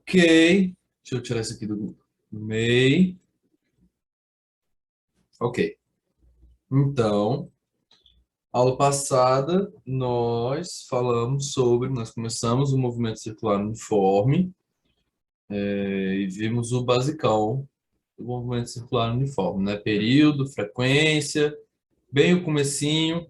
Ok, deixa eu tirar isso aqui do meio. Ok, então, aula passada nós começamos o movimento circular uniforme e vimos o basicão do movimento circular uniforme, né? Período, frequência, bem o comecinho,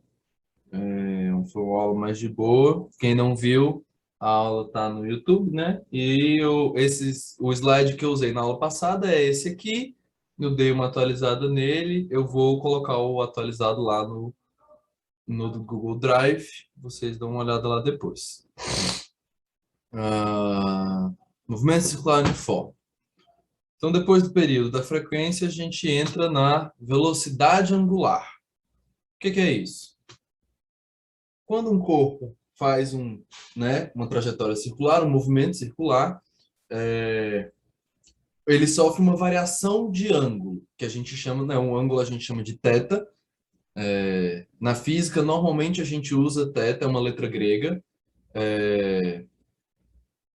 foi uma aula mais de boa. Quem não viu, a aula tá no YouTube, né? E o slide que eu usei na aula passada é esse aqui. Eu dei uma atualizada nele. Eu vou colocar o atualizado lá no do Google Drive. Vocês dão uma olhada lá depois. Ah, movimento circular uniforme. Então, depois do período da frequência, a gente entra na velocidade angular. O que é isso? Quando um corpo faz uma trajetória circular, um movimento circular, é, ele sofre uma variação de ângulo, que a gente chama, né, um ângulo a gente chama de θ. Na física, normalmente a gente usa θ, é uma letra grega,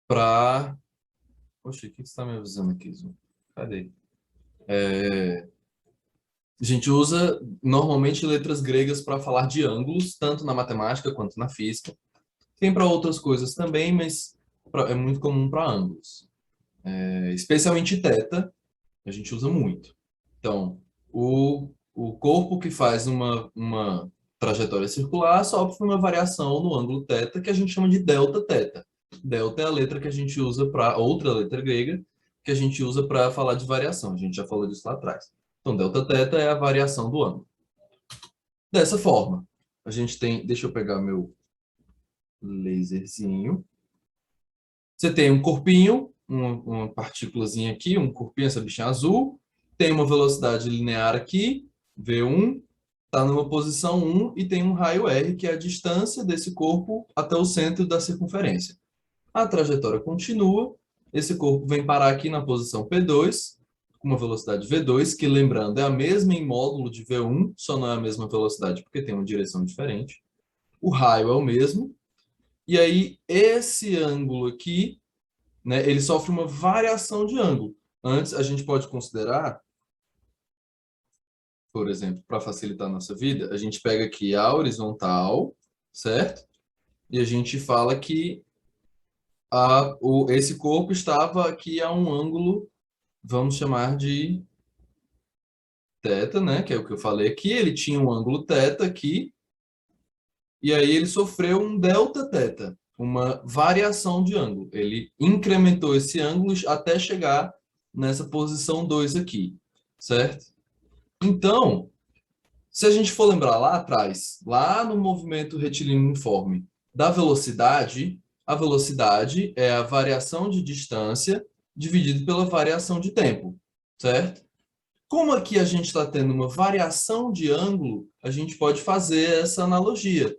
para... Poxa, o que você está me avisando aqui, Zu? Cadê? A gente usa normalmente letras gregas para falar de ângulos, tanto na matemática quanto na física. Tem para outras coisas também, mas é muito comum para ângulos. Especialmente θ, a gente usa muito. Então, o corpo que faz uma trajetória circular sofre uma variação no ângulo θ que a gente chama de delta θ. Delta é a letra que a gente usa para outra letra grega que a gente usa para falar de variação. A gente já falou disso lá atrás. Então, delta θ é a variação do ângulo. Dessa forma, a gente tem. Deixa eu pegar meu laserzinho. Você tem um corpinho, uma partículazinha aqui, um corpinho, essa bichinha azul, tem uma velocidade linear aqui, V1, está numa posição 1 e tem um raio R, que é a distância desse corpo até o centro da circunferência. A trajetória continua, esse corpo vem parar aqui na posição P2, com uma velocidade V2, que lembrando é a mesma em módulo de V1, só não é a mesma velocidade porque tem uma direção diferente. O raio é o mesmo, e aí esse ângulo aqui, né, ele sofre uma variação de ângulo. Antes, a gente pode considerar, por exemplo, para facilitar a nossa vida, a gente pega aqui a horizontal, certo? E a gente fala que esse corpo estava aqui a um ângulo, vamos chamar de θ, né? Que é o que eu falei aqui. Ele tinha um ângulo θ aqui, e aí ele sofreu um delta θ, uma variação de ângulo. Ele incrementou esse ângulo até chegar nessa posição 2 aqui, certo? Então, se a gente for lembrar lá atrás, lá no movimento retilíneo uniforme da velocidade, a velocidade é a variação de distância dividido pela variação de tempo, certo? Como aqui a gente está tendo uma variação de ângulo, a gente pode fazer essa analogia,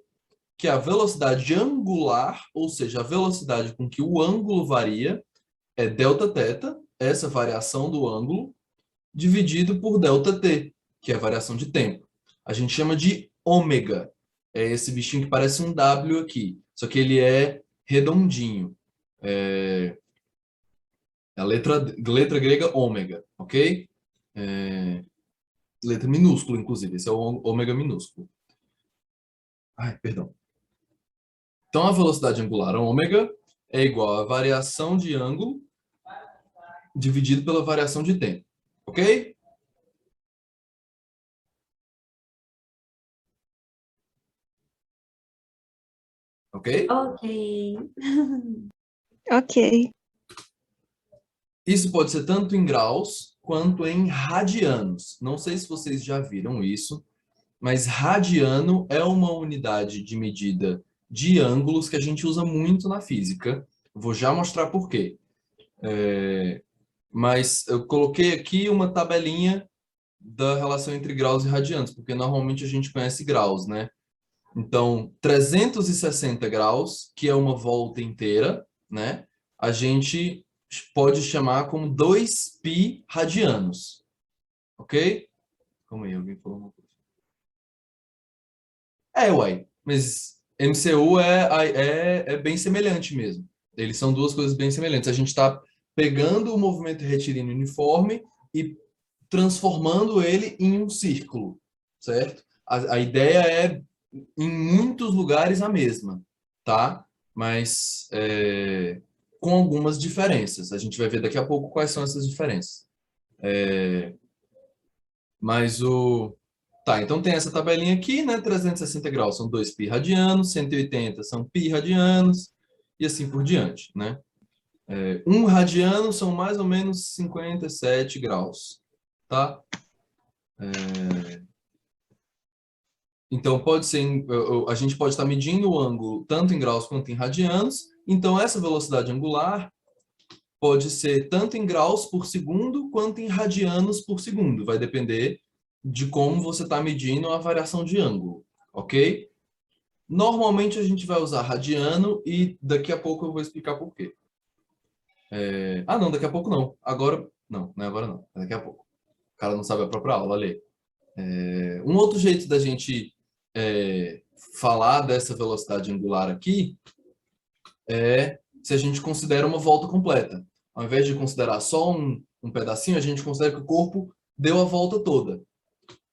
que é a velocidade angular, ou seja, a velocidade com que o ângulo varia, é delta θ, essa variação do ângulo, dividido por delta t, que é a variação de tempo. A gente chama de ômega. É esse bichinho que parece um W aqui, só que ele é redondinho. É a letra grega ômega, ok? É, letra minúscula, inclusive. Esse é o ômega minúsculo. Ai, perdão. Então, a velocidade angular ômega é igual à variação de ângulo dividido pela variação de tempo, ok? Ok? Ok. Ok. Isso pode ser tanto em graus quanto em radianos. Não sei se vocês já viram isso, mas radiano é uma unidade de medida de ângulos que a gente usa muito na física. Vou já mostrar por quê. Mas eu coloquei aqui uma tabelinha da relação entre graus e radianos, porque normalmente a gente conhece graus, né? Então, 360 graus, que é uma volta inteira, né? A gente pode chamar como 2π radianos, ok? Calma aí, alguém falou uma coisa. Uai, mas MCU é bem semelhante mesmo. Eles são duas coisas bem semelhantes. A gente está pegando o movimento retilíneo uniforme e transformando ele em um círculo, certo? A ideia é, em muitos lugares, a mesma, tá? Mas com algumas diferenças. A gente vai ver daqui a pouco quais são essas diferenças. Mas o... Tá, então tem essa tabelinha aqui, né? 360 graus são 2 pi radianos, 180 são pi radianos, e assim por diante, né? 1 radiano são mais ou menos 57 graus, tá? Então, pode ser, a gente pode estar medindo o ângulo tanto em graus quanto em radianos. Então, essa velocidade angular pode ser tanto em graus por segundo quanto em radianos por segundo. Vai depender de como você está medindo a variação de ângulo, ok? Normalmente, a gente vai usar radiano e daqui a pouco eu vou explicar por quê. Não, daqui a pouco não. Agora, não é agora não. É daqui a pouco. O cara não sabe a própria aula, olha. Um outro jeito da gente falar dessa velocidade angular aqui é se a gente considera uma volta completa. Ao invés de considerar só um pedacinho, a gente considera que o corpo deu a volta toda.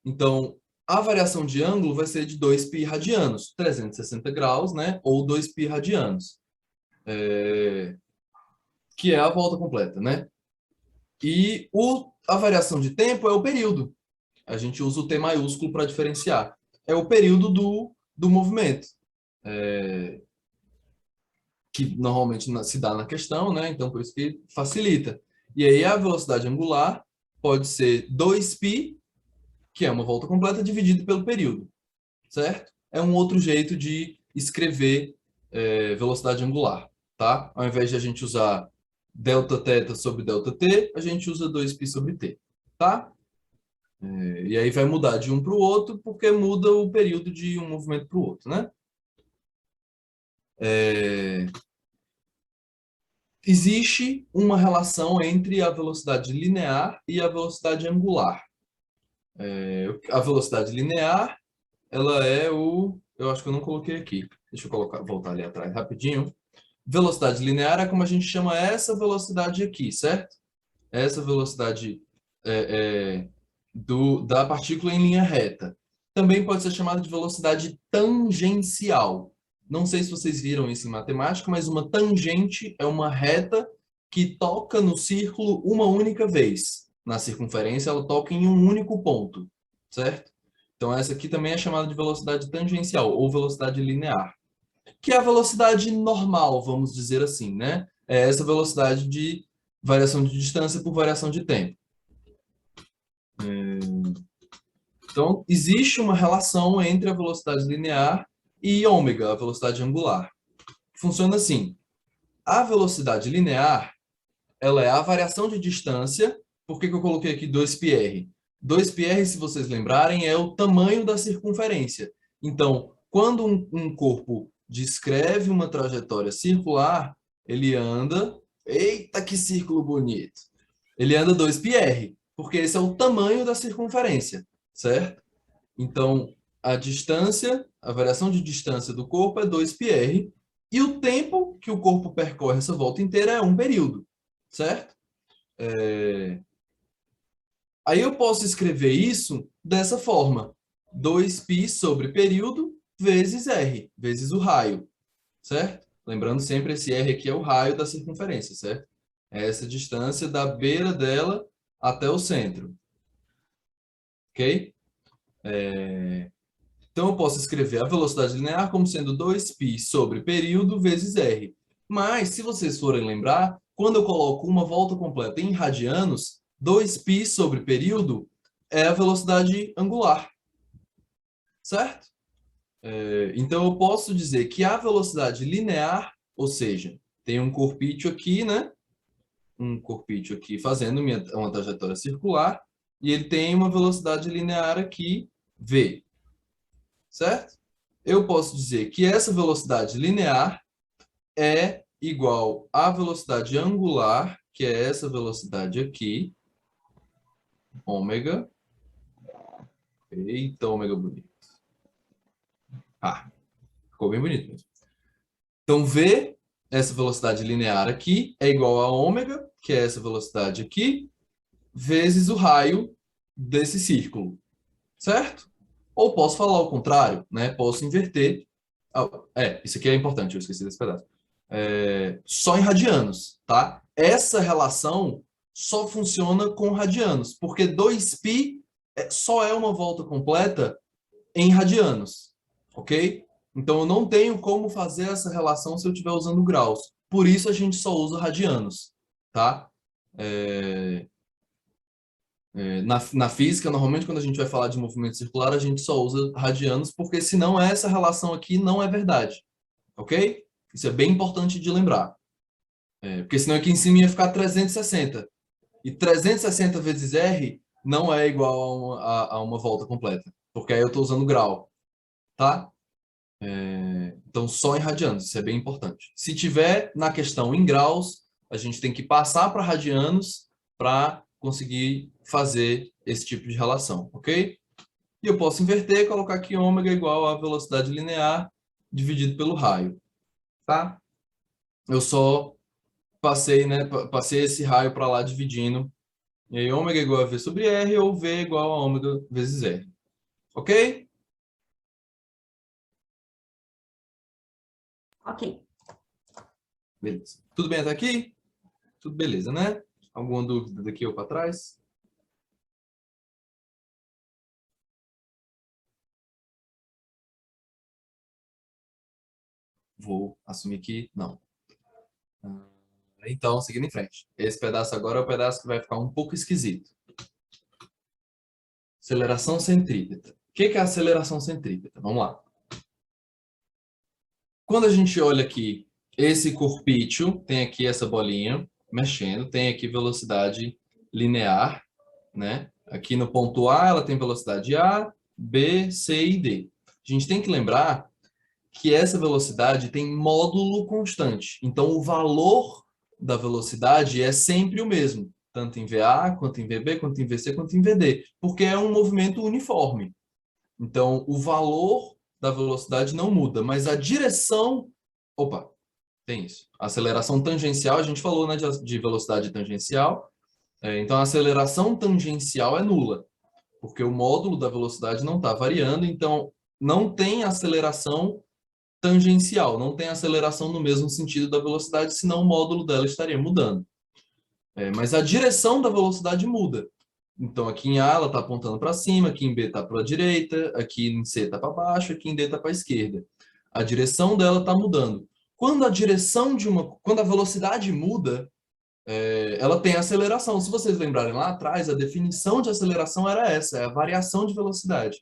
Então, a variação de ângulo vai ser de 2 pi radianos, 360 graus, né? Ou 2 pi radianos, que é a volta completa, né? E a variação de tempo é o período. A gente usa o T maiúsculo para diferenciar. É o período do movimento, que normalmente se dá na questão, né? Então, por isso que facilita. E aí, a velocidade angular pode ser 2π, que é uma volta completa, dividido pelo período, certo? É um outro jeito de escrever velocidade angular, tá? Ao invés de a gente usar Δθ sobre ΔT, a gente usa 2π sobre t, tá? E aí vai mudar de um para o outro, porque muda o período de um movimento para o outro, né? Existe uma relação entre a velocidade linear e a velocidade angular. A velocidade linear, ela é o... Eu acho que eu não coloquei aqui. Deixa eu voltar ali atrás rapidinho. Velocidade linear é como a gente chama essa velocidade aqui, certo? Essa velocidade da partícula em linha reta. Também pode ser chamada de velocidade tangencial. Não sei se vocês viram isso em matemática, mas uma tangente é uma reta que toca no círculo uma única vez. Na circunferência, ela toca em um único ponto, certo? Então, essa aqui também é chamada de velocidade tangencial ou velocidade linear, que é a velocidade normal, vamos dizer assim, né? É essa velocidade de variação de distância por variação de tempo. Então, existe uma relação entre a velocidade linear e ômega, a velocidade angular. Funciona assim. A velocidade linear, ela é a variação de distância. Por que eu coloquei aqui 2πr? 2πr, se vocês lembrarem, é o tamanho da circunferência. Então, quando um corpo descreve uma trajetória circular, ele anda... Eita, que círculo bonito! Ele anda 2πr, porque esse é o tamanho da circunferência, certo? Então, a distância, a variação de distância do corpo é 2πr, e o tempo que o corpo percorre essa volta inteira é um período, certo? Aí eu posso escrever isso dessa forma: 2π sobre período vezes r, vezes o raio, certo? Lembrando sempre, esse r aqui é o raio da circunferência, certo? É essa distância da beira dela até o centro, ok? Então, eu posso escrever a velocidade linear como sendo 2π sobre período vezes r. Mas, se vocês forem lembrar, quando eu coloco uma volta completa em radianos, 2π sobre período é a velocidade angular, certo? Então, eu posso dizer que a velocidade linear, ou seja, tem um corpício aqui, né? Um corpício aqui fazendo uma trajetória circular, e ele tem uma velocidade linear aqui, v, certo? Eu posso dizer que essa velocidade linear é igual à velocidade angular, que é essa velocidade aqui, ômega. Eita, ômega bonito. Ah, ficou bem bonito mesmo. Então, V, essa velocidade linear aqui, é igual a ômega, que é essa velocidade aqui, vezes o raio desse círculo, certo? Ou posso falar o contrário, né? Posso inverter. Isso aqui é importante, eu esqueci desse pedaço. Só em radianos, tá? Essa relação só funciona com radianos, porque 2π só é uma volta completa em radianos, ok? Então eu não tenho como fazer essa relação se eu estiver usando graus. Por isso a gente só usa radianos, tá? Na física, normalmente quando a gente vai falar de movimento circular, a gente só usa radianos, porque senão essa relação aqui não é verdade, ok? Isso é bem importante de lembrar. Porque senão aqui em cima ia ficar 360. E 360 vezes R não é igual a uma volta completa, porque aí eu estou usando grau, tá? Então, só em radianos, isso é bem importante. Se tiver na questão em graus, a gente tem que passar para radianos para conseguir fazer esse tipo de relação, ok? E eu posso inverter e colocar aqui ômega igual a velocidade linear dividido pelo raio, tá? Eu só passei, né, passei esse raio para lá dividindo. E aí ômega igual a V sobre R ou V igual a ômega vezes R. Ok? Ok. Beleza. Tudo bem até aqui? Tudo beleza, né? Alguma dúvida daqui ou para trás? Vou assumir que não. Então, seguindo em frente. Esse pedaço agora é o pedaço que vai ficar um pouco esquisito. Aceleração centrípeta. O que é a aceleração centrípeta? Vamos lá. Quando a gente olha aqui, esse corpício tem aqui essa bolinha mexendo, tem aqui velocidade linear, né? Aqui no ponto A, ela tem velocidade A, B, C e D. A gente tem que lembrar que essa velocidade tem módulo constante. Então, o valor da velocidade é sempre o mesmo, tanto em VA, quanto em VB, quanto em VC, quanto em VD, porque é um movimento uniforme. Então, o valor da velocidade não muda, mas a direção... Opa, tem isso. A aceleração tangencial, a gente falou, né, de velocidade tangencial. Então, a aceleração tangencial é nula, porque o módulo da velocidade não está variando, então não tem aceleração tangencial, não tem aceleração no mesmo sentido da velocidade, senão o módulo dela estaria mudando. Mas a direção da velocidade muda. Então, aqui em A ela está apontando para cima, aqui em B está para a direita, aqui em C está para baixo, aqui em D está para a esquerda. A direção dela está mudando. Quando a velocidade muda, ela tem aceleração. Se vocês lembrarem lá atrás, a definição de aceleração era essa, é a variação de velocidade.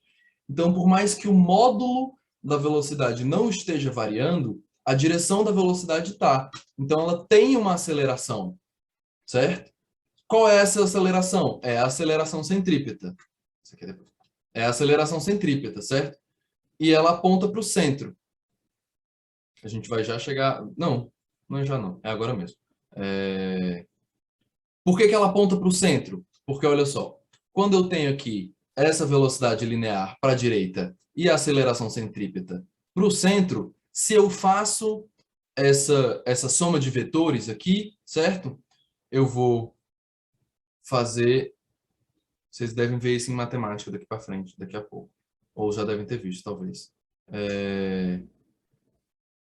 Então, por mais que o módulo da velocidade não esteja variando, a direção da velocidade está. Então, ela tem uma aceleração, certo? Qual é essa aceleração? É a aceleração centrípeta. Isso aqui é depois. É a aceleração centrípeta, certo? E ela aponta para o centro. A gente vai já chegar... Não, não é já não. É agora mesmo. Por que ela aponta para o centro? Porque, olha só, quando eu tenho aqui essa velocidade linear para a direita e a aceleração centrípeta para o centro, se eu faço essa soma de vetores aqui, certo? Eu vou fazer... Vocês devem ver isso em matemática daqui para frente, daqui a pouco. Ou já devem ter visto, talvez.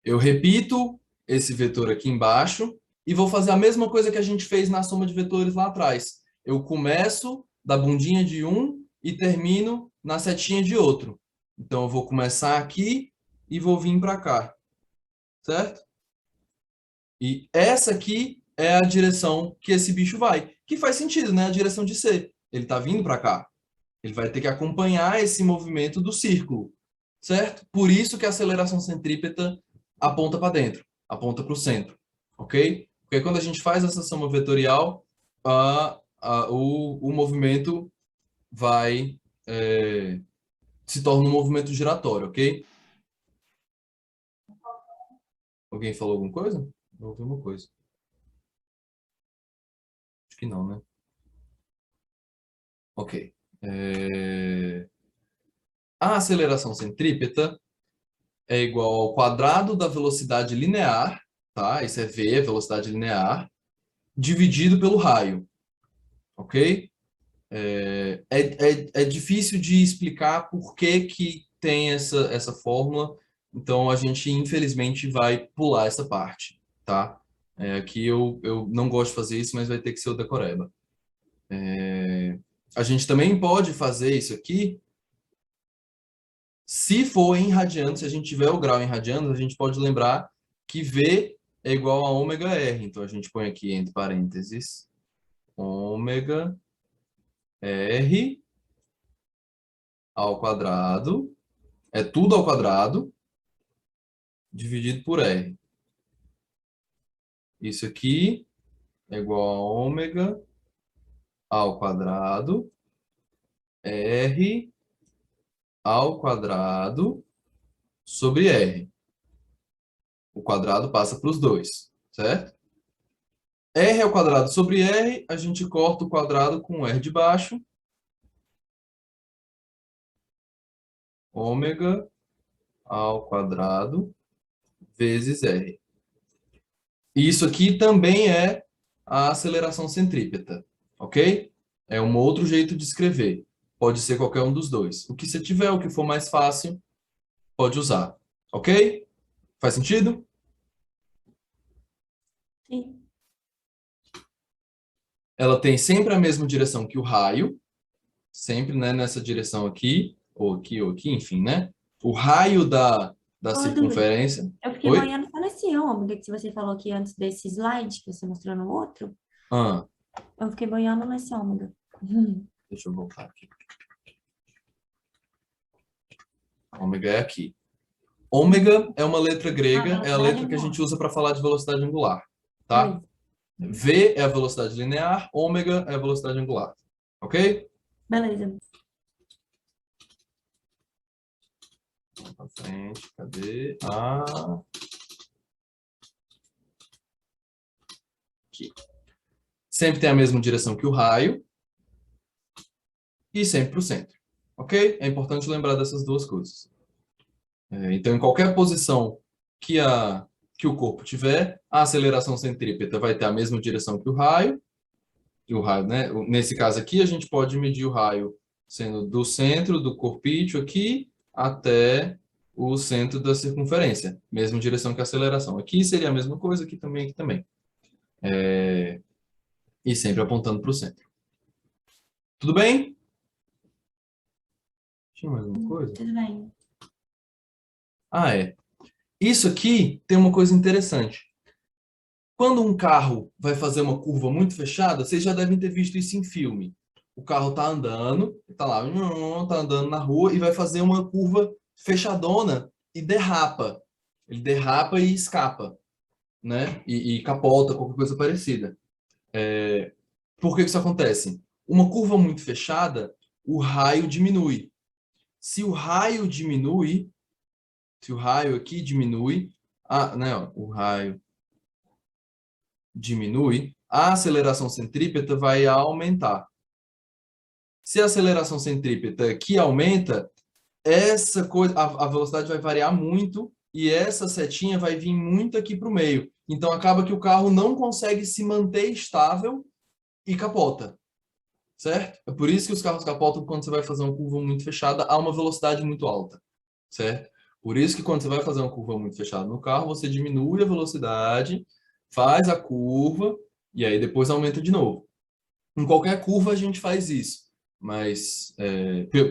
Eu repito esse vetor aqui embaixo e vou fazer a mesma coisa que a gente fez na soma de vetores lá atrás. Eu começo da bundinha de um e termino na setinha de outro. Então, eu vou começar aqui e vou vir para cá, certo? E essa aqui é a direção que esse bicho vai. Que faz sentido, né? A direção de C. Ele está vindo para cá. Ele vai ter que acompanhar esse movimento do círculo, certo? Por isso que a aceleração centrípeta aponta para dentro, aponta para o centro, ok? Porque quando a gente faz essa soma vetorial, o movimento vai se torna um movimento giratório, ok? Alguém falou alguma coisa? Não ouvi uma coisa. Acho que não, né? Ok. A aceleração centrípeta é igual ao quadrado da velocidade linear, tá? Isso é v, velocidade linear, dividido pelo raio, ok? É difícil de explicar por que que tem essa fórmula, então a gente infelizmente vai pular essa parte, tá? Aqui eu não gosto de fazer isso, mas vai ter que ser o decoreba. A gente também pode fazer isso aqui, se for em radianos, se a gente tiver o grau em radianos, a gente pode lembrar que V é igual a ômega R. Então a gente põe aqui entre parênteses ômega R ao quadrado, é tudo ao quadrado, dividido por R. Isso aqui é igual a ômega ao quadrado, R ao quadrado sobre R. O quadrado passa para os dois, certo? R ao quadrado sobre R, a gente corta o quadrado com R de baixo. Ômega ao quadrado vezes R. Isso aqui também é a aceleração centrípeta, ok? É um outro jeito de escrever. Pode ser qualquer um dos dois. O que você tiver, o que for mais fácil, pode usar, ok? Faz sentido? Sim. Ela tem sempre a mesma direção que o raio, sempre, né, nessa direção ou aqui, enfim, né? O raio da Ô, Dudu, circunferência. eu fiquei Oi? boiando só nesse ômega que você falou aqui antes desse slide que você mostrou no outro. Ah, Eu fiquei boiando nesse ômega. deixa eu voltar aqui. Ômega é aqui. Ômega é uma letra Ah, grega, é a velocidade letra que a anular. gente usa para falar de velocidade angular, tá? Beleza. V é a velocidade linear, ômega é a velocidade angular, ok? Beleza. Vamos pra frente, cadê? Ah, aqui. Sempre tem a mesma direção que o raio e sempre para o centro, ok? É importante lembrar dessas duas coisas. Então, em qualquer posição que o corpo tiver, a aceleração centrípeta vai ter a mesma direção que o raio, né? Nesse caso aqui, a gente pode medir o raio sendo do centro do corpício aqui até o centro da circunferência, mesma direção que a aceleração. Aqui seria a mesma coisa, aqui também, aqui também. E sempre apontando para o centro. Tudo bem? Tinha mais alguma coisa? Tudo bem. Ah, é. Isso aqui tem uma coisa interessante. Quando um carro vai fazer uma curva muito fechada, vocês já devem ter visto isso em filme. O carro tá andando, tá lá, tá andando na rua e vai fazer uma curva fechadona e derrapa. Ele derrapa e escapa, né? E capota, qualquer coisa parecida. Por que que isso acontece? Uma curva muito fechada, o raio diminui. Se o raio diminui, se o raio aqui diminui, né, ó, o raio diminui, a aceleração centrípeta vai aumentar. Se a aceleração centrípeta aqui aumenta, essa coisa, a velocidade vai variar muito e essa setinha vai vir muito aqui para o meio. Então acaba que o carro não consegue se manter estável e capota, certo? É por isso que os carros capotam quando você vai fazer uma curva muito fechada a uma velocidade muito alta, certo? Por isso que quando você vai fazer uma curva muito fechada no carro, você diminui a velocidade, faz a curva e aí depois aumenta de novo. Em qualquer curva a gente faz isso, mas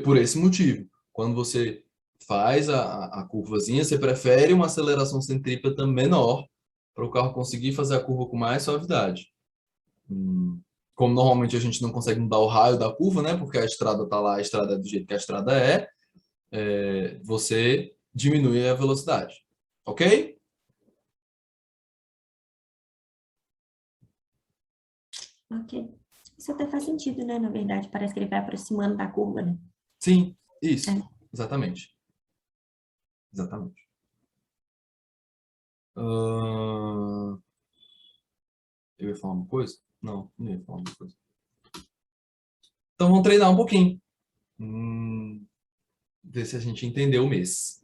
por esse motivo. Quando você faz a curvazinha, você prefere uma aceleração centrípeta menor para o carro conseguir fazer a curva com mais suavidade. Como normalmente a gente não consegue mudar o raio da curva, né? Porque a estrada está lá, a estrada é do jeito que a estrada você diminui a velocidade. Ok? Ok. Isso até faz sentido, né? Na verdade, parece que ele vai aproximando da curva, né? Sim, isso. É. Exatamente. Exatamente. Ahn, Eu ia falar uma coisa? Não, não ia falar uma coisa. Então vamos treinar um pouquinho. Ver se a gente entendeu o mês.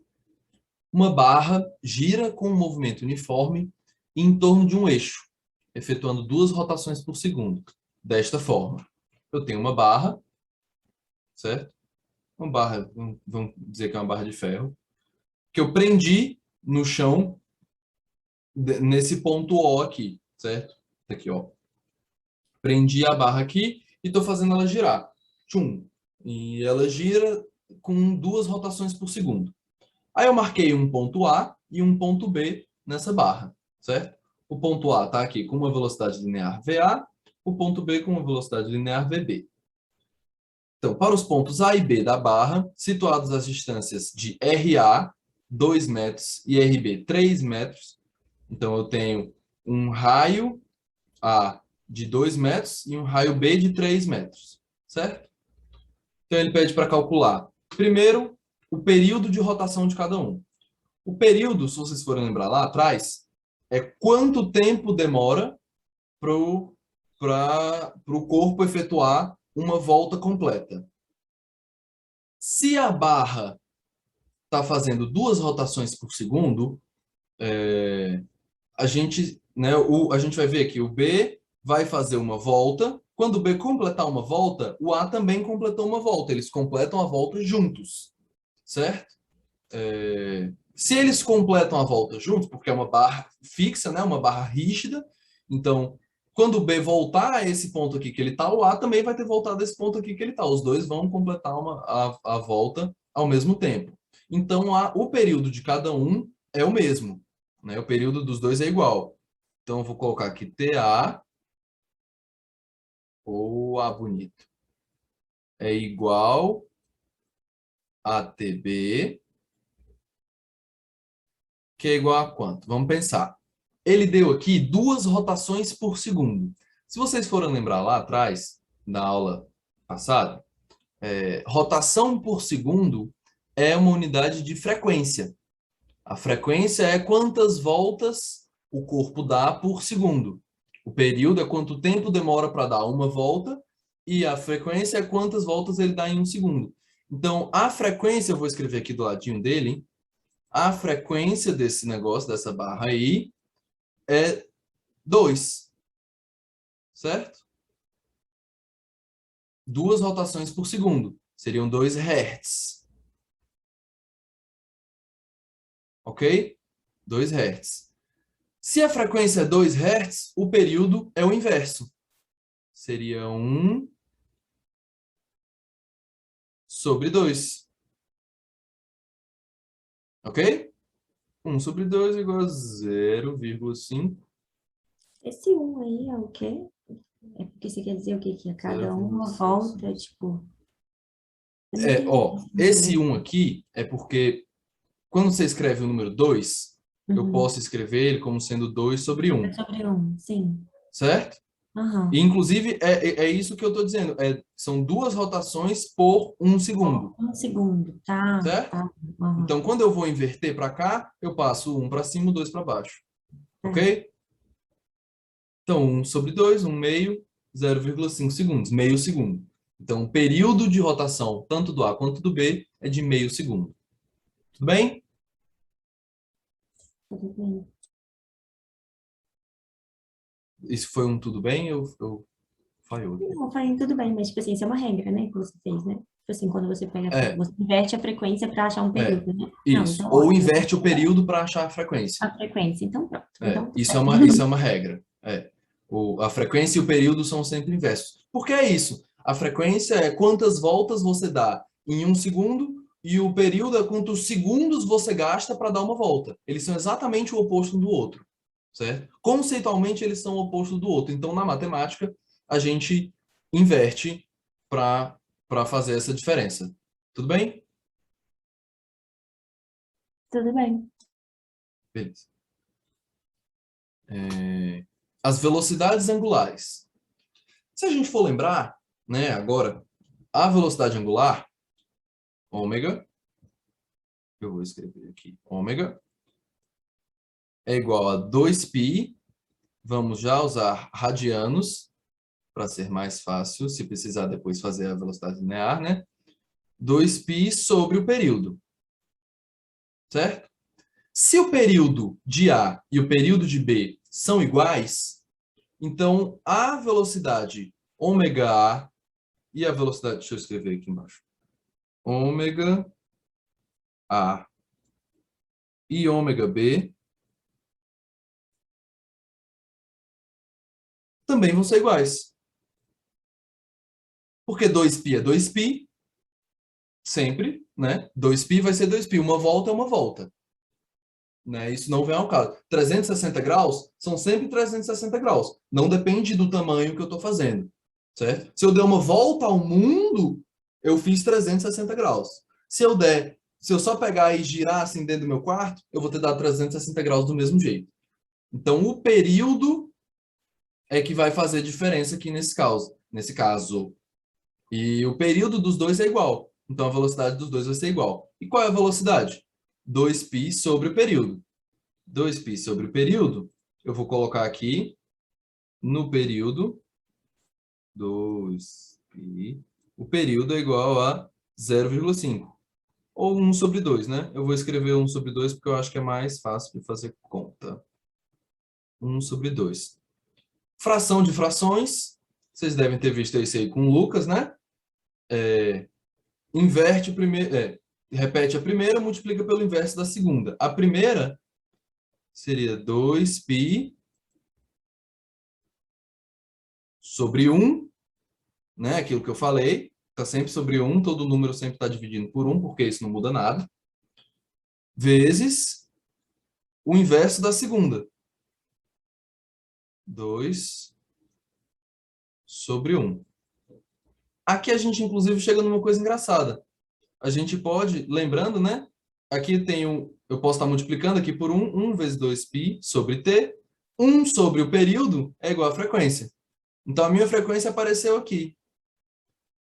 uma barra gira com um movimento uniforme em torno de um eixo, efetuando 2 rotações por segundo. Desta forma, eu tenho uma barra, certo? Uma barra, vamos dizer que é uma barra de ferro, que eu prendi no chão nesse ponto O aqui, certo? Aqui, ó. Prendi a barra aqui e estou fazendo ela girar. Tchum. E ela gira com 2 rotações por segundo. Aí eu marquei um ponto A e um ponto B nessa barra, certo? O ponto A está aqui com uma velocidade linear VA, o ponto B com uma velocidade linear VB. Então, para os pontos A e B da barra, situados às distâncias de RA, 2 metros, e RB, 3 metros, então eu tenho um raio A de 2 metros e um raio B de 3 metros, certo? Então ele pede para calcular, primeiro, o período de rotação de cada um. O período, se vocês forem lembrar lá atrás, é quanto tempo demora para o corpo efetuar uma volta completa. Se a barra está fazendo 2 rotações por segundo, a gente vai ver que o B vai fazer uma volta. Quando o B completar uma volta, o A também completou uma volta. Eles completam a volta juntos, certo? Se eles completam a volta juntos, porque é uma barra fixa, né? Uma barra rígida, então, quando o B voltar a esse ponto aqui que ele está, o A também vai ter voltado a esse ponto aqui que ele está. Os dois vão completar a volta ao mesmo tempo. Então, o período de cada um é o mesmo, né? O período dos dois é igual. Então, eu vou colocar aqui TA, ou A bonito, é igual a TB, que é igual a quanto? Vamos pensar. Ele deu aqui 2 rotações por segundo. Se vocês forem lembrar lá atrás, na aula passada, rotação por segundo é uma unidade de frequência. A frequência é quantas voltas o corpo dá por segundo. O período é quanto tempo demora para dar uma volta e a frequência é quantas voltas ele dá em um segundo. Então, a frequência, eu vou escrever aqui do ladinho dele, a frequência desse negócio, dessa barra aí, é 2, certo? 2 rotações por segundo, seriam 2 Hz. Ok? 2 Hz. Se a frequência é 2 Hz, o período é o inverso. Seria 1 sobre 2. Ok? 1 sobre 2 igual a 0,5. Esse 1 aí é o quê? É porque você quer dizer o quê? Que a cada uma 0,5. volta, tipo... Eu não entendi Esse muito 1 aqui é porque quando você escreve o número 2, bem. eu posso escrever ele como sendo 2 sobre 1, É sobre 1, sim. certo? E, Aham. inclusive, é isso que eu estou dizendo. São 2 rotações por 1 segundo, Um segundo, tá, certo? tá. Aham. Então, quando eu vou inverter para cá, eu passo 1 para cima, 2 para baixo. É. Ok? Então, 1 sobre 2, 1 meio, 0,5 segundos, meio segundo. Então, o período de rotação, tanto do A quanto do B, é de meio segundo. Tudo bem? Tudo bem. Isso foi um tudo bem? Eu falhou aqui. Não, falei tudo bem, mas, tipo assim, isso é uma regra, né, que você fez, né? Tipo assim, quando você pega, É, você inverte a frequência para achar um é. período, né? Não, Isso. então Ou ótimo. inverte o período para achar a frequência. A frequência, então pronto. Então, tudo Isso é certo. uma regra. A frequência e o período são sempre inversos. Por que é isso? A frequência é quantas voltas você dá em um segundo e o período é quantos segundos você gasta para dar uma volta. Eles são exatamente o oposto um do outro, certo? Conceitualmente, eles são o oposto do outro. Então, na matemática, a gente inverte para fazer essa diferença. Tudo bem? Tudo bem. Beleza. As velocidades angulares. Se a gente for lembrar, né, agora, a velocidade angular, ômega, eu vou escrever aqui, ômega, é igual a 2π, vamos já usar radianos, para ser mais fácil, se precisar depois fazer a velocidade linear, né? 2π sobre o período, certo? Se o período de A e o período de B são iguais, então a velocidade ômega A e a velocidade, deixa eu escrever aqui embaixo, ômega A e ômega B também vão ser iguais. Porque 2π é 2π, sempre, né? 2π vai ser 2π, uma volta é uma volta. Né? Isso não vem ao caso. 360 graus são sempre 360 graus. Não depende do tamanho que eu estou fazendo. Certo? Se eu der uma volta ao mundo, eu fiz 360 graus. Se eu só pegar e girar assim dentro do meu quarto, eu vou ter dado 360 graus do mesmo jeito. Então, o período é que vai fazer diferença aqui nesse caso. Nesse caso. E o período dos dois é igual. Então, a velocidade dos dois vai ser igual. E qual é a velocidade? 2π sobre o período. 2π sobre o período, eu vou colocar aqui no período 2π. O período é igual a 0,5. Ou 1 sobre 2, né? Eu vou escrever 1 sobre 2 porque eu acho que é mais fácil de fazer conta. 1 sobre 2. Fração de frações. Vocês devem ter visto isso aí com o Lucas, né? Inverte o primeiro, repete a primeira, multiplica pelo inverso da segunda. A primeira seria 2π sobre 1, né? Aquilo que eu falei, está sempre sobre 1, todo número sempre está dividindo por 1, porque isso não muda nada, vezes o inverso da segunda. 2 sobre 1. Aqui a gente, inclusive, chega numa coisa engraçada. A gente pode, lembrando, né? Aqui tem eu posso estar multiplicando aqui por 1 vezes 2π sobre t. 1 sobre o período é igual à frequência. Então, a minha frequência apareceu aqui.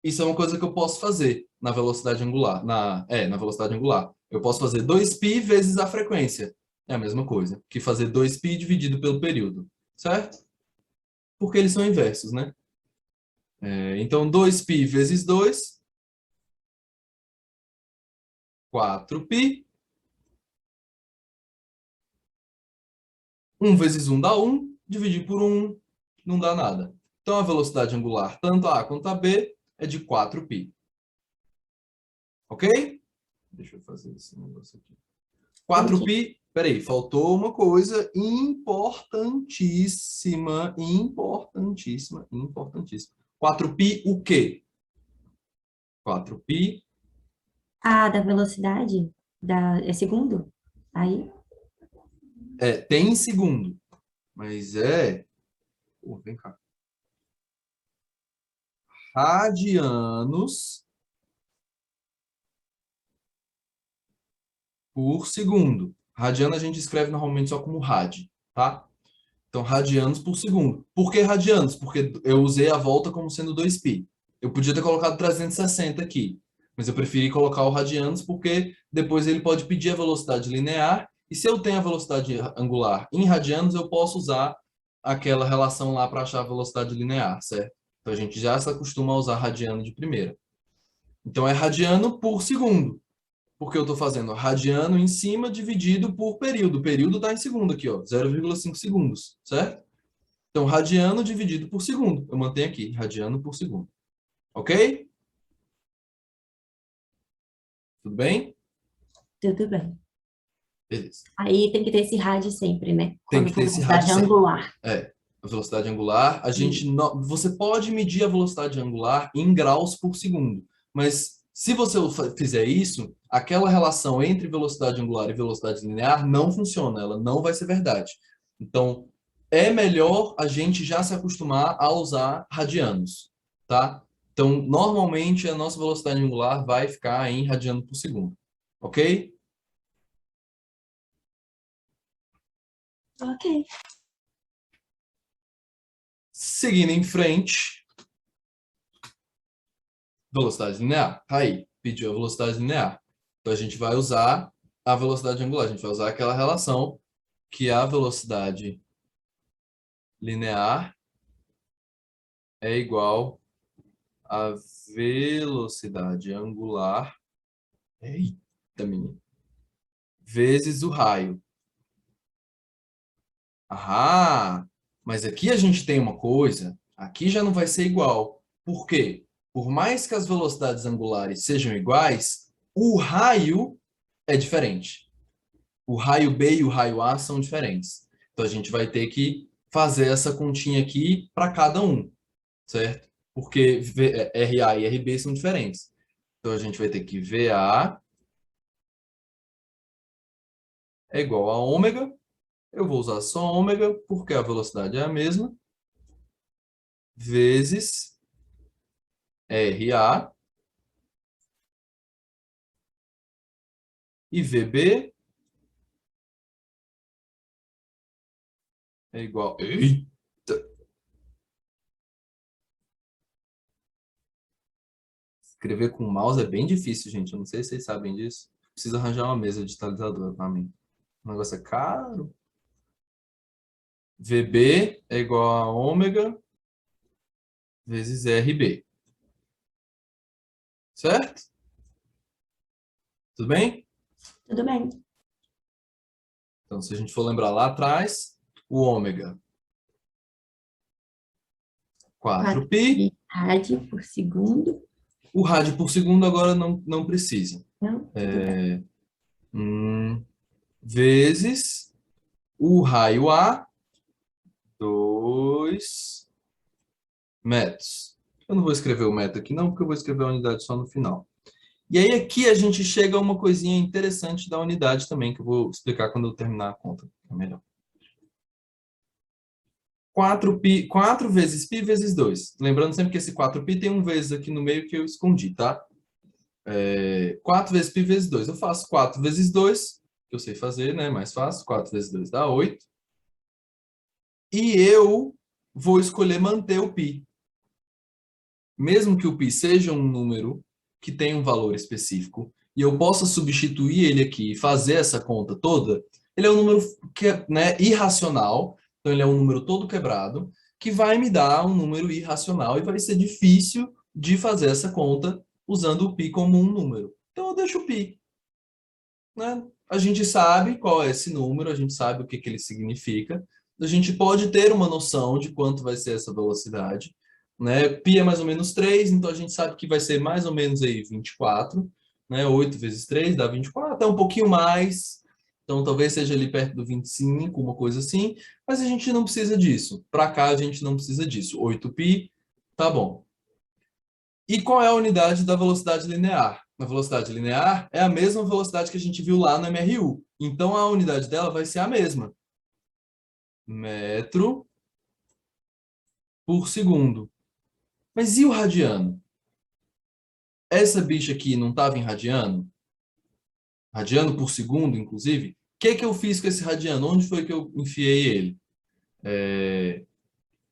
Isso é uma coisa que eu posso fazer na velocidade angular. Na velocidade angular. Eu posso fazer 2π vezes a frequência. É a mesma coisa que fazer 2π dividido pelo período. Certo? Porque eles são inversos, né? Então, 2π vezes 2, 4π. 1 vezes 1 dá 1, dividir por 1 não dá nada. Então, a velocidade angular, tanto a A quanto a B, é de 4π. Ok? Deixa eu fazer esse negócio aqui. 4π, peraí, faltou uma coisa importantíssima, importantíssima, importantíssima. 4π o quê? 4π, Ah, da velocidade? É segundo? Aí, tem em segundo, mas vem cá. Radianos por segundo. Radiano a gente escreve normalmente só como rad, tá? Então, radianos por segundo. Por que radianos? Porque eu usei a volta como sendo 2π. Eu podia ter colocado 360 aqui, mas eu preferi colocar o radianos porque depois ele pode pedir a velocidade linear, e se eu tenho a velocidade angular em radianos, eu posso usar aquela relação lá para achar a velocidade linear, certo? Então, a gente já se acostuma a usar radiano de primeira. Então, é radiano por segundo. Porque eu estou fazendo radiano em cima dividido por período. O período está em segundo aqui, ó, 0,5 segundos, certo? Então, radiano dividido por segundo. Eu mantenho aqui, radiano por segundo. Ok? Tudo bem? tudo bem. Beleza. Aí tem que ter esse rádio sempre, né? Tem Quando que ter for esse rádio velocidade sempre. angular. A velocidade angular, você pode medir a velocidade angular em graus por segundo, mas se você fizer isso, aquela relação entre velocidade angular e velocidade linear não funciona, ela não vai ser verdade. Então, é melhor a gente já se acostumar a usar radianos, tá? Então, normalmente a nossa velocidade angular vai ficar em radiano por segundo, ok? Ok. Seguindo em frente, velocidade linear. Aí, pediu a velocidade linear. Então, a gente vai usar a velocidade angular. A gente vai usar aquela relação que a velocidade linear é igual a velocidade angular. Eita, menino. vezes o raio. Ah, mas aqui a gente tem uma coisa, aqui já não vai ser igual. Por quê? Por mais que as velocidades angulares sejam iguais, o raio é diferente. O raio B e o raio A são diferentes. Então a gente vai ter que fazer essa continha aqui para cada um, certo? Porque RA e RB são diferentes. Então a gente vai ter que VA é igual a ômega. Eu vou usar só ômega porque a velocidade é a mesma, vezes RA e VB é igual. Eita! Escrever com mouse é bem difícil, gente. Eu não sei se vocês sabem disso. Preciso arranjar uma mesa digitalizadora para mim. O negócio é caro. VB é igual a ômega vezes RB. Certo? Tudo bem? Tudo bem. Então, se a gente for lembrar lá atrás, o ômega 4 4π. rádio por segundo. O rádio por segundo agora não precisa. Não, tudo bem. Vezes o raio A, 2 metros. Eu não vou escrever o metro aqui não, porque eu vou escrever a unidade só no final. E aí aqui a gente chega a uma coisinha interessante da unidade também, que eu vou explicar quando eu terminar a conta. É melhor. 4 vezes π vezes 2. Lembrando sempre que esse 4π tem um vezes aqui no meio que eu escondi, tá? 4 vezes π vezes 2. Eu faço 4 vezes 2, que eu sei fazer, né? Mais fácil. 4 vezes 2 dá 8. E eu vou escolher manter o π. Mesmo que o π seja um número que tem um valor específico, e eu possa substituir ele aqui e fazer essa conta toda, ele é um número que é, né, irracional, então ele é um número todo quebrado, que vai me dar um número irracional e vai ser difícil de fazer essa conta usando o π como um número. Então eu deixo o π. Né? A gente sabe qual é esse número, a gente sabe o que ele significa, a gente pode ter uma noção de quanto vai ser essa velocidade, né? Π é mais ou menos 3, então a gente sabe que vai ser mais ou menos aí 24, né? 8 vezes 3 dá 24, é um pouquinho mais, então talvez seja ali perto do 25, uma coisa assim, mas a gente não precisa disso. Para cá a gente não precisa disso. 8π, tá bom. E qual é a unidade da velocidade linear? A velocidade linear é a mesma velocidade que a gente viu lá no MRU. Então, a unidade dela vai ser a mesma. Metro por segundo. Mas e o radiano? Essa bicha aqui não estava em radiano? Radiano por segundo, inclusive? O que eu fiz com esse radiano? Onde foi que eu enfiei ele?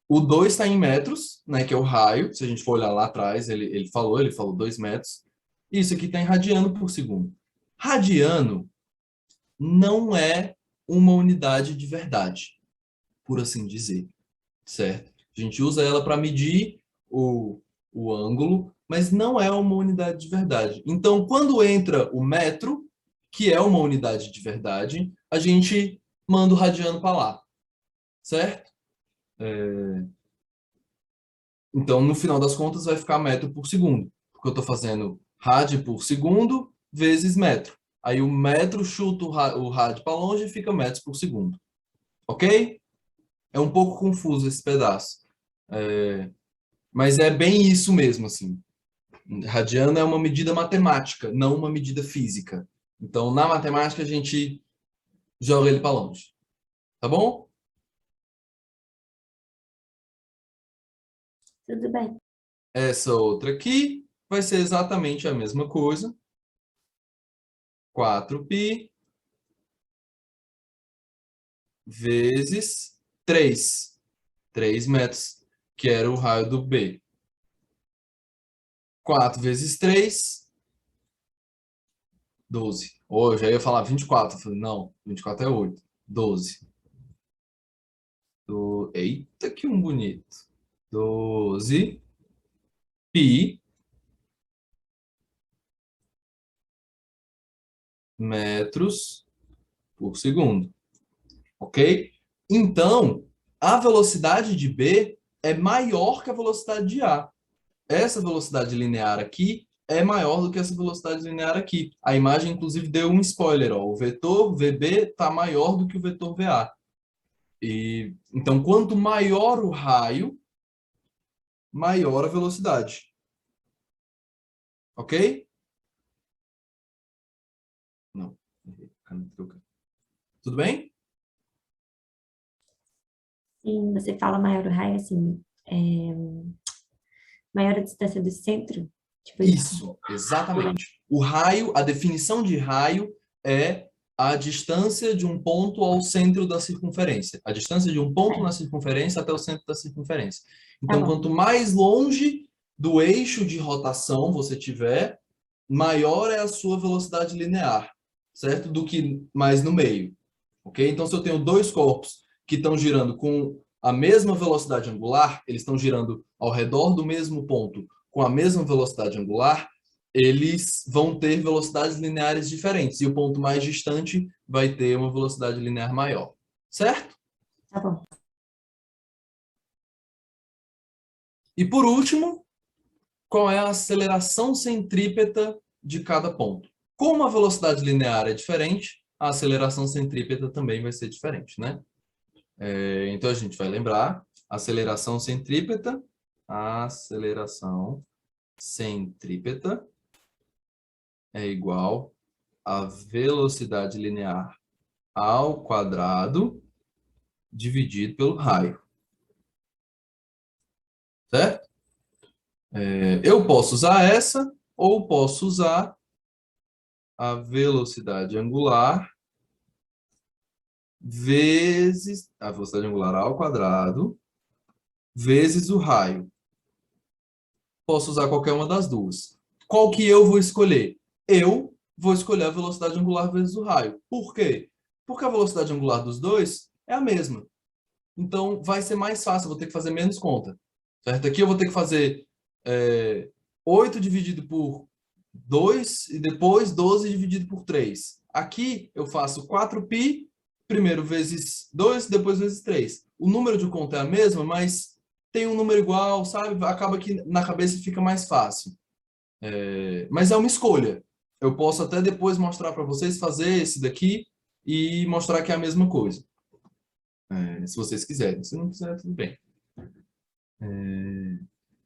O 2 está em metros, né, que é o raio. Se a gente for olhar lá atrás, ele falou 2 metros. Isso aqui está em radiano por segundo. Radiano não é uma unidade de verdade, por assim dizer, certo? A gente usa ela para medir o ângulo, mas não é uma unidade de verdade. Então, quando entra o metro, que é uma unidade de verdade, a gente manda o radiano para lá, certo? Então, no final das contas, vai ficar metro por segundo, porque eu estou fazendo rádio por segundo vezes metro. Aí o metro chuta o rádio para longe e fica metros por segundo. Ok? É um pouco confuso esse pedaço. Mas é bem isso mesmo, assim. Radiano é uma medida matemática, não uma medida física. Então, na matemática, a gente joga ele para longe. Tá bom? Tudo bem. Essa outra aqui vai ser exatamente a mesma coisa. 4π vezes 3. 3 metros, que era o raio do B. 4 vezes 3, 12. Ou eu já ia falar 24. Eu falei, não, 24 é 8. 12. Eita, que um bonito. 12 pi metros por segundo. Ok? Então, a velocidade de B é maior que a velocidade de A. Essa velocidade linear aqui é maior do que essa velocidade linear aqui. A imagem, inclusive, deu um spoiler. Ó. O vetor VB está maior do que o vetor VA. Então, quanto maior o raio, maior a velocidade. Ok? Não. Tudo bem? Sim, você fala maior o raio, assim, maior a distância do centro? Tipo isso. Isso, exatamente. O raio, a definição de raio é a distância de um ponto ao centro da circunferência. A distância de um ponto na circunferência até o centro da circunferência. Tá Então, bom. quanto mais longe do eixo de rotação você tiver, maior é a sua velocidade linear, certo? Do que mais no meio. Ok? Então, se eu tenho dois corpos que estão girando com a mesma velocidade angular, eles estão girando ao redor do mesmo ponto com a mesma velocidade angular, eles vão ter velocidades lineares diferentes. E o ponto mais distante vai ter uma velocidade linear maior. Certo? Tá bom. E por último, qual é a aceleração centrípeta de cada ponto? Como a velocidade linear é diferente, a aceleração centrípeta também vai ser diferente, né? Então a gente vai lembrar, aceleração centrípeta é igual a velocidade linear ao quadrado dividido pelo raio. Certo? Eu posso usar essa ou posso usar a velocidade angular vezes a velocidade angular ao quadrado vezes o raio. Posso usar qualquer uma das duas. Qual que eu vou escolher? Eu vou escolher a velocidade angular vezes o raio. Por quê? Porque a velocidade angular dos dois é a mesma. Então, vai ser mais fácil, eu vou ter que fazer menos conta. Certo? Aqui eu vou ter que fazer 8 dividido por 2 e depois 12 dividido por 3. Aqui eu faço 4π, primeiro vezes 2, depois vezes 3. O número de conta é a mesma, mas tem um número igual, sabe? Acaba que na cabeça fica mais fácil. Mas é uma escolha. Eu posso até depois mostrar para vocês, fazer esse daqui e mostrar que é a mesma coisa. Se vocês quiserem. Se não quiser, tudo bem.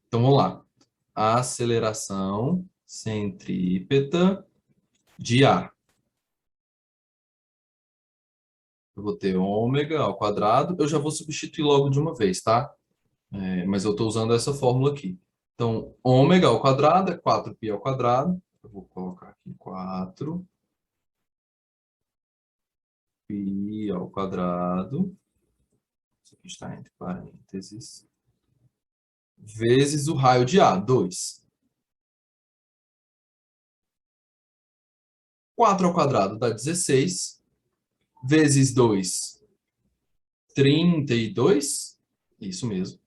Então, vamos lá. A aceleração centrípeta de A. Eu vou ter ômega ao quadrado. Eu já vou substituir logo de uma vez, tá? Mas eu estou usando essa fórmula aqui. Então, ômega ao quadrado é 4π ao quadrado. Eu vou colocar aqui 4π ao quadrado. Isso aqui está entre parênteses. Vezes o raio de A, 2. 4 ao quadrado dá 16. Vezes 2, 32. Isso mesmo.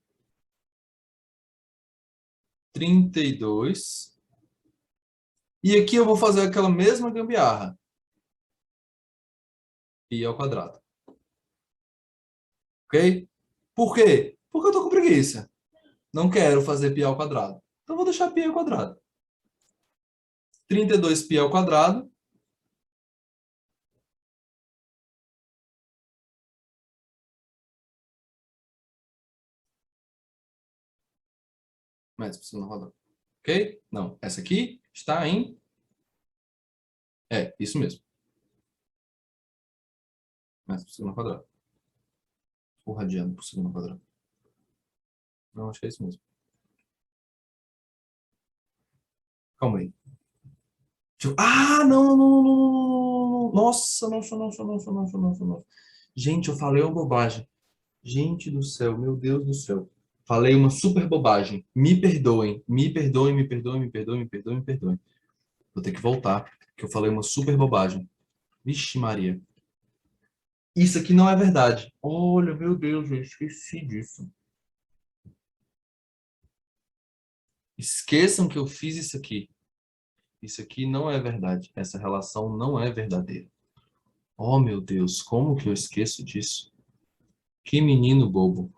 32. E aqui eu vou fazer aquela mesma gambiarra. Π ao quadrado. Ok? Por quê? Porque eu tô com preguiça. Não quero fazer π ao quadrado. Então, eu vou deixar π ao quadrado. 32π ao quadrado. Metros por segundo ao quadrado. Ok? Não, essa aqui está em... isso mesmo. Metros por segundo ao quadrado. Ou radiano por segundo ao quadrado. Não, acho que é isso mesmo. Calma aí. Ah, não, não, não, não, não, não. Nossa, nossa. Gente, eu falei uma bobagem. Gente do céu, meu Deus do céu. Falei uma super bobagem. Me perdoem, me perdoem, me perdoem, me perdoem, me perdoem, me perdoem. Vou ter que voltar, que eu falei uma super bobagem. Vixe, Maria. Isso aqui não é verdade. Olha, meu Deus, eu esqueci disso. Esqueçam que eu fiz isso aqui. Isso aqui não é verdade. Essa relação não é verdadeira. Oh, meu Deus, como que eu esqueço disso? Que menino bobo.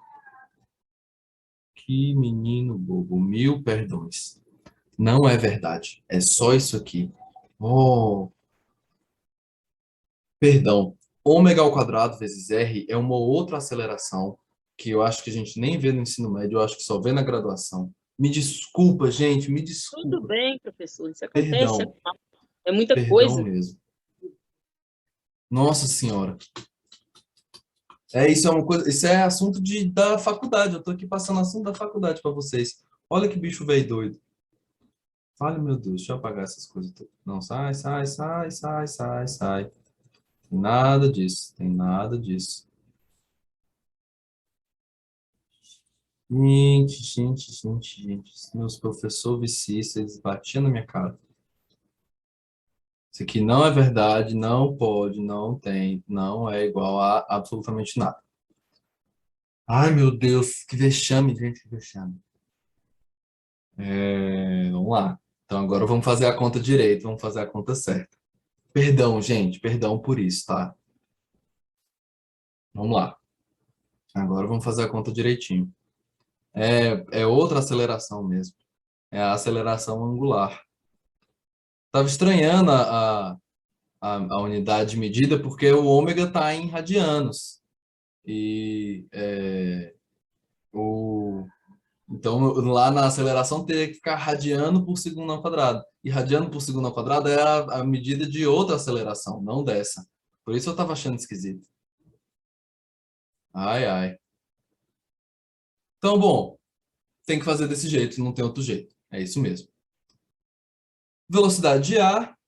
Que menino bobo. Mil perdões. Não é verdade. É só isso aqui. Oh, perdão. Ômega ao quadrado vezes r é uma outra aceleração que eu acho que a gente nem vê no ensino médio, eu acho que só vê na graduação. Me desculpa, gente, me Tudo desculpa. bem, professor, isso acontece, Perdão, é muita perdão coisa. mesmo. Nossa Senhora. É, isso é uma coisa, isso é assunto da faculdade. Eu tô aqui passando assunto da faculdade para vocês. Olha que bicho velho doido. Fale, meu Deus, deixa eu apagar essas coisas todas. Não, sai, sai, sai, sai, sai, sai. Tem nada disso, tem nada disso. Gente, gente, gente, gente. Meus professores vicistas, eles batiam na minha cara. Isso aqui não é verdade, não pode, não tem, não é igual a absolutamente nada. Ai, meu Deus, que vexame, gente, que vexame. Vamos lá. Então agora vamos fazer a conta direito, vamos fazer a conta certa. Perdão, gente, perdão por isso, tá? Vamos lá. Agora vamos fazer a conta direitinho. É outra aceleração mesmo. É a aceleração angular. Tava estranhando a unidade de medida porque o ômega está em radianos. E o, então lá na aceleração teria que ficar radiano por segundo ao quadrado. E radiano por segundo ao quadrado é a medida de outra aceleração, não dessa. Por isso eu estava achando esquisito. Ai, ai. Então, bom, tem que fazer desse jeito, não tem outro jeito. É isso mesmo. Velocidade de ar.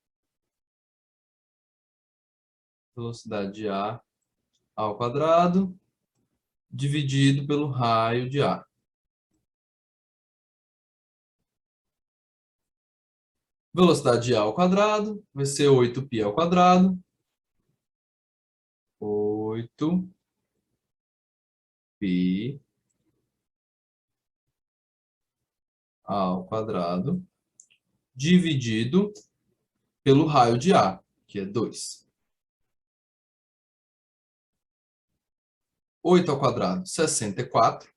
Velocidade de ar ao quadrado dividido pelo raio de ar. Velocidade de ar ao quadrado vai ser 8π ao quadrado. 8π ao quadrado dividido pelo raio de ar, que é 2. 8 ao quadrado, 64.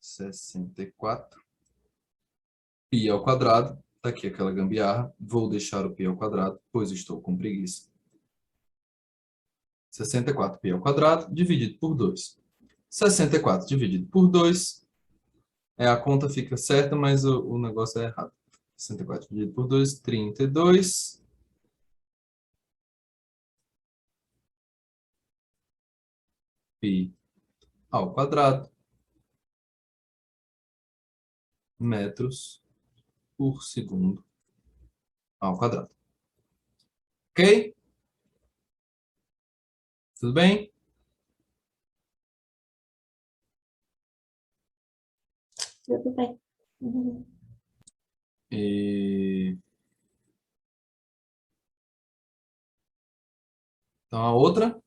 64. Π ao quadrado. Está aqui aquela gambiarra. Vou deixar o π ao quadrado, pois estou com preguiça. 64π ao quadrado dividido por 2. 64 dividido por 2. A conta fica certa, mas o negócio é errado. 64 dividido por 2, 32. Π ao quadrado. Metros por segundo ao quadrado. Ok? Tudo bem? Tudo bem. Uhum. E... Então, a outra.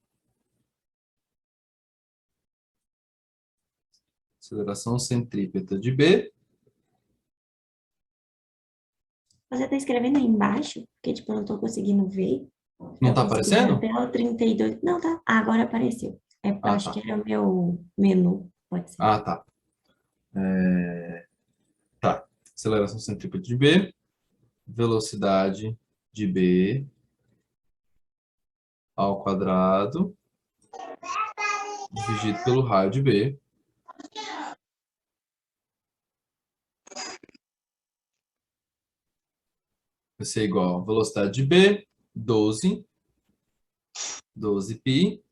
Aceleração centrípeta de B. Você está escrevendo aí embaixo? Porque, tipo, eu não estou conseguindo ver. Não Eu está consegui ver aparecendo? até o 32. Não, tá. Ah, agora apareceu. Ah, Acho que tá. era o meu menu. Pode ser. Ah, tá. Tá. Aceleração centrípeta de B. Velocidade de B ao quadrado dividido pelo raio de B. Vai ser igual a velocidade de B, 12. 12π.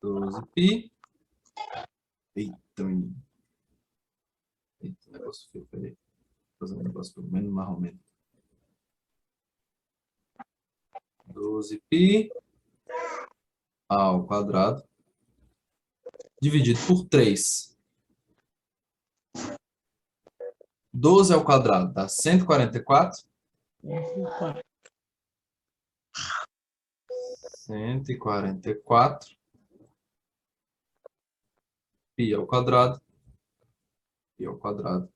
12π. Eita, menino. Eita, negócio feio. Peraí. Vou fazer um negócio pelo menos marromeno. 12π ao quadrado dividido por 3. 12 ao quadrado dá 144. 144 π ao quadrado. Π ao quadrado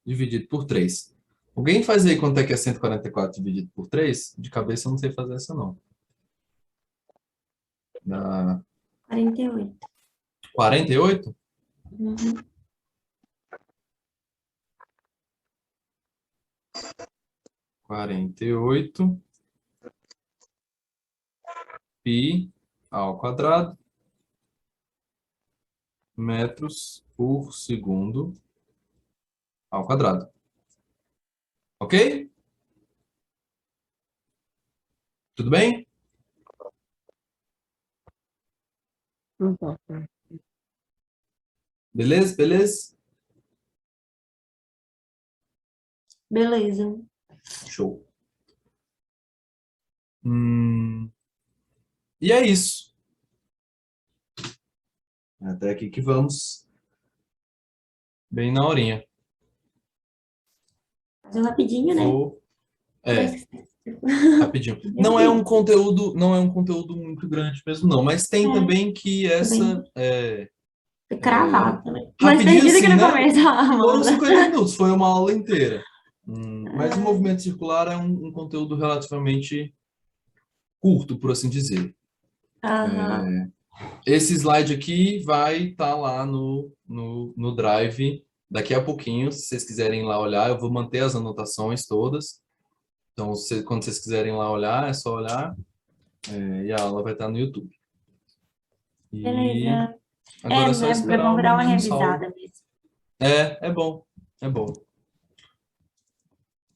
dividido por 3. Alguém faz aí quanto é que é 144 dividido por 3? De cabeça eu não sei fazer essa, não. Dá 48. 48? Uhum. 48 pi ao quadrado metros por segundo ao quadrado. Ok? Tudo bem? Beleza? Beleza? Beleza. Show. E é isso. Até aqui que vamos. Bem na horinha. Fazer rapidinho, né? Vou... É, rapidinho. Meu Não Deus. é um conteúdo muito grande mesmo, não. Mas tem É, também que essa... Foi cravado também. Mais rapidinho perdida que assim, no né? começo, Foram Amanda. 50 minutos, foi uma aula inteira. Mas o É, movimento circular é um conteúdo relativamente curto, por assim dizer. aham. Esse slide aqui vai estar lá no Drive daqui a pouquinho. Se vocês quiserem ir lá olhar, eu vou manter as anotações todas. Então, quando vocês quiserem lá olhar, é só olhar. E a aula vai estar no YouTube. E Beleza. agora é só É esperar bom o dar uma menino Saulo. revisada mesmo. É bom, é bom.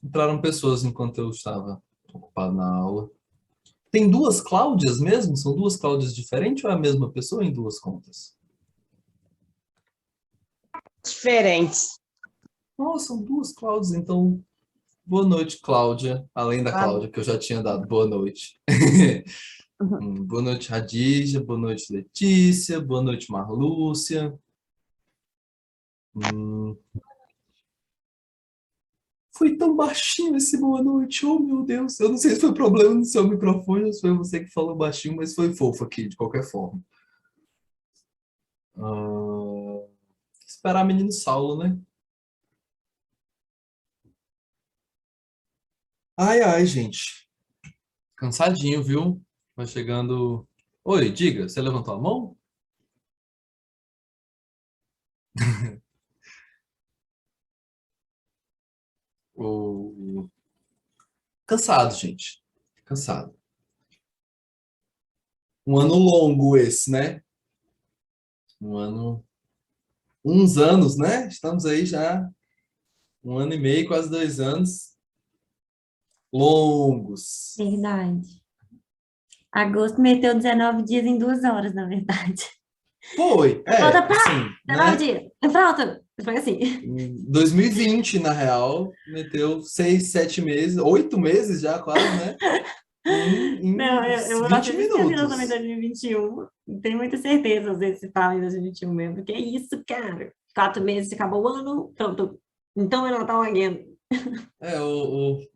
Entraram pessoas enquanto eu estava ocupado na aula. Tem duas Cláudias mesmo? São duas Cláudias diferentes ou é a mesma pessoa em duas contas? Diferentes. Nossa, são duas Cláudias, então boa noite, Cláudia. Além da Cláudia, que eu já tinha dado boa noite. Boa noite, Radija. Boa noite, Letícia. Boa noite, Marlúcia. Foi tão baixinho esse boa noite. Oh, meu Deus. Eu não sei se foi problema no seu microfone ou se foi você que falou baixinho, mas foi fofo aqui, de qualquer forma. Esperar menino Saulo, né? Ai, ai, gente. Cansadinho, viu? Vai chegando. Oi, diga, você levantou a mão? Ou... Cansado, gente. Cansado. Um ano longo esse, né? Um ano. Uns anos, né? Estamos aí já. Um ano e meio, quase 2 anos. Longos. Verdade. Agosto meteu 19 dias em 2 horas, na verdade. Foi, Falta, assim, 19 né? dias. Pronto. Foi assim. Em 2020, na real, meteu 6, 7 meses, 8 meses já quase, né? Não, Em eu vou 20 fazer pesquisa também em minutos. 2021. Não tenho muita certeza, às vezes, se fala em 2021 mesmo. Porque é isso, cara. 4 meses, acabou o ano. Pronto. Então é Natal again.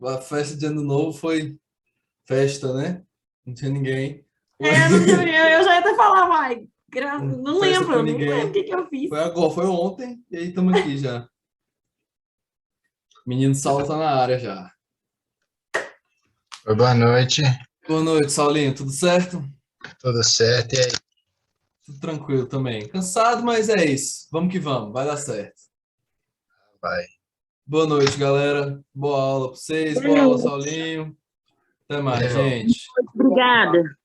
A festa de Ano Novo foi festa, né? Não tinha ninguém. Foi É, eu já ia até falar, vai. Não festa com lembro, nem lembro o ninguém. que eu fiz. Foi agora, foi ontem, e aí estamos aqui já. Menino Saulo tá na área já. Oi, boa noite, Boa noite, Saulinho, tudo certo? tudo certo? E aí? Tudo tranquilo também. Cansado, mas é isso. Vamos que vamos, vai dar certo. Vai. Boa noite, galera. Boa aula para vocês. Boa Boa aula, noite. Saulinho. Até mais, Valeu. gente. Obrigada.